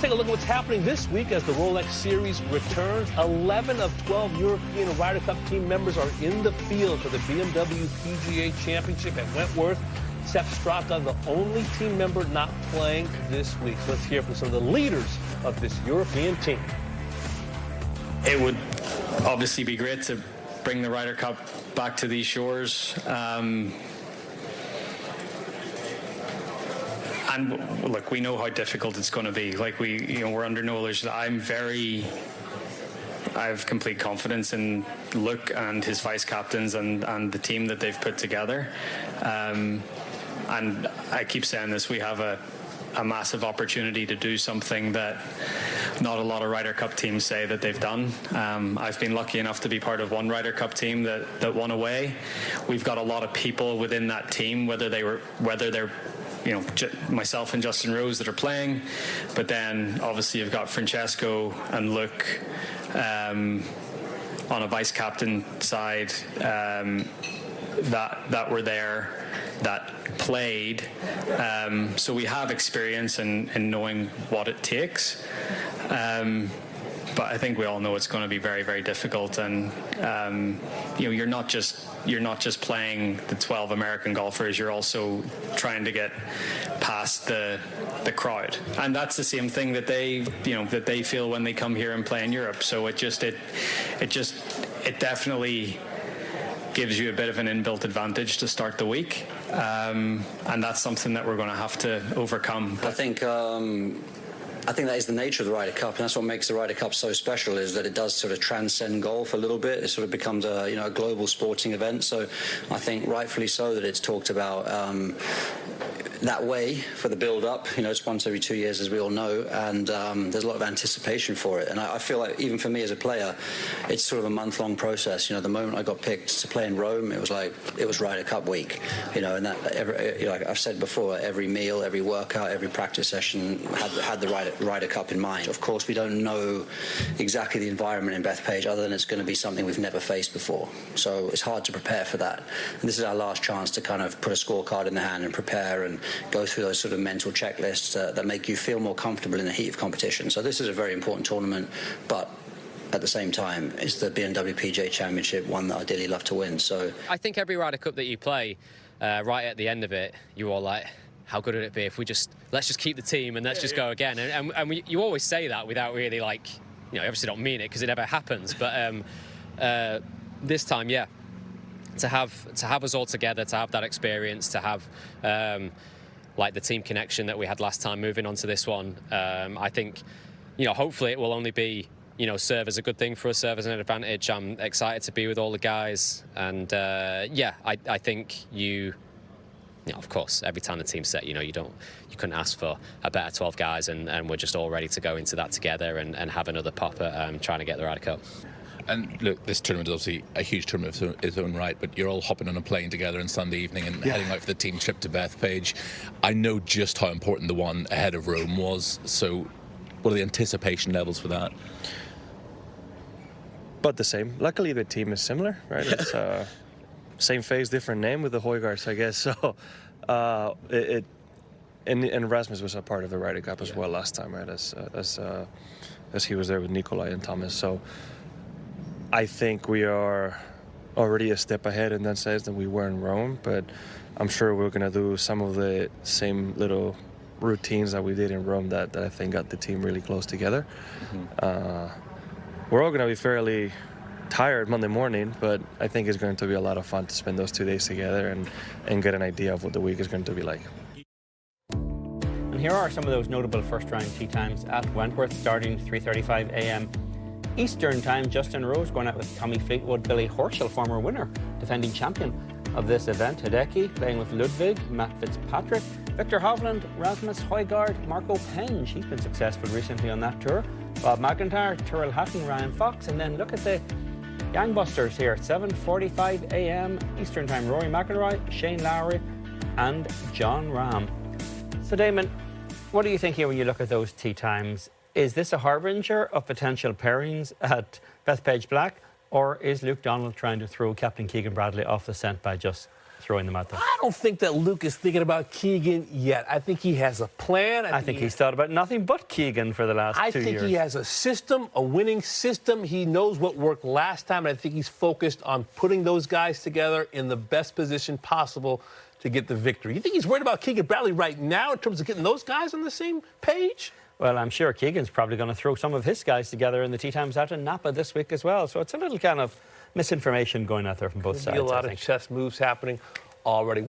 take a look at what's happening this week as the Rolex Series returns. 11 of 12 European Ryder Cup team members are in the field for the BMW PGA Championship at Wentworth. Sepp Straka, the only team member not playing this week. So let's hear from some of the leaders of this European team. It would obviously be great to bring the Ryder Cup back to these shores. And look, we know how difficult it's going to be. Like we're under no illusion. I have complete confidence in Luke and his vice captains and the team that they've put together. And I keep saying this: we have a massive opportunity to do something that not a lot of Ryder Cup teams say that they've done. I've been lucky enough to be part of one Ryder Cup team that won away. We've got a lot of people within that team, whether they're myself and Justin Rose that are playing, but then obviously you've got Francesco and Luke on a vice captain side that were there, that played. So we have experience in knowing what it takes. But I think we all know it's going to be very, very difficult, and you're not just playing the 12 American golfers. You're also trying to get past the crowd, and that's the same thing that they feel when they come here and play in Europe. So it definitely gives you a bit of an inbuilt advantage to start the week, and that's something that we're going to have to overcome. I think that is the nature of the Ryder Cup, and that's what makes the Ryder Cup so special, is that it does sort of transcend golf a little bit. It sort of becomes a global sporting event. So I think rightfully so that it's talked about that way for the build-up. It's once every 2 years, as we all know, and there's a lot of anticipation for it. And I feel like even for me as a player, it's sort of a month-long process. The moment I got picked to play in Rome, it was Ryder Cup week. And that like I've said before, every meal, every workout, every practice session had the Ryder Cup in mind. Of course, we don't know exactly the environment in Bethpage, other than it's going to be something we've never faced before. So it's hard to prepare for that. And this is our last chance to kind of put a scorecard in the hand and prepare and go through those sort of mental checklists that make you feel more comfortable in the heat of competition. So this is a very important tournament, but at the same time, it's the BMW PGA Championship, one that I ideally love to win. So I think every Ryder Cup that you play, right at the end of it, you're all like, how good would it be if let's just keep the team and let's just go again. And you always say that without really, obviously don't mean it because it never happens. But this time, yeah, to have us all together, to have that experience, to have the team connection that we had last time moving on to this one, I think, hopefully it will only be, serve as a good thing for us, serve as an advantage. I'm excited to be with all the guys. And, I think of course, every time the team's set, you couldn't ask for a better 12 guys, and we're just all ready to go into that together and have another pop at trying to get the Ryder Cup. And look, this tournament is obviously a huge tournament of its own right, but you're all hopping on a plane together on Sunday evening and heading out for the team trip to Bethpage. I know just how important the one ahead of Rome was, so what are the anticipation levels for that? But the same. Luckily, the team is similar, right? It's same face, different name with the Højgaards, I guess. So, and Rasmus was a part of the Ryder Cup as well last time, right? As he was there with Nikolai and Thomas. So, I think we are already a step ahead in that sense than we were in Rome. But I'm sure we're going to do some of the same little routines that we did in Rome that I think got the team really close together. We're all going to be fairly tired Monday morning, but I think it's going to be a lot of fun to spend those 2 days together and get an idea of what the week is going to be like. And here are some of those notable first-round tee times at Wentworth, starting 3:35 a.m. Eastern Time. Justin Rose going out with Tommy Fleetwood, Billy Horschel, former winner, defending champion of this event, Hideki, playing with Ludwig, Matt Fitzpatrick, Victor Hovland, Rasmus Højgaard, Marco Penge. He's been successful recently on that tour. Bob McIntyre, Tyrrell Hatton, Ryan Fox, and then look at the Gangbusters here at 7:45 a.m. Eastern Time. Rory McIlroy, Shane Lowry, and John Rahm. So Damon, what do you think here when you look at those tee times? Is this a harbinger of potential pairings at Bethpage Black, or is Luke Donald trying to throw Captain Keegan Bradley off the scent by just throwing them out there. I don't think that Luke is thinking about Keegan yet. I think he has a plan. I think he's thought about nothing but Keegan for the last 2 years. I think he has a system, a winning system. He knows what worked last time, and I think he's focused on putting those guys together in the best position possible to get the victory. You think he's worried about Keegan Bradley right now in terms of getting those guys on the same page? Well, I'm sure Keegan's probably going to throw some of his guys together in the tee times out in Napa this week as well. So it's a little kind of misinformation going out there from both sides. There'll be a lot of chess moves happening already.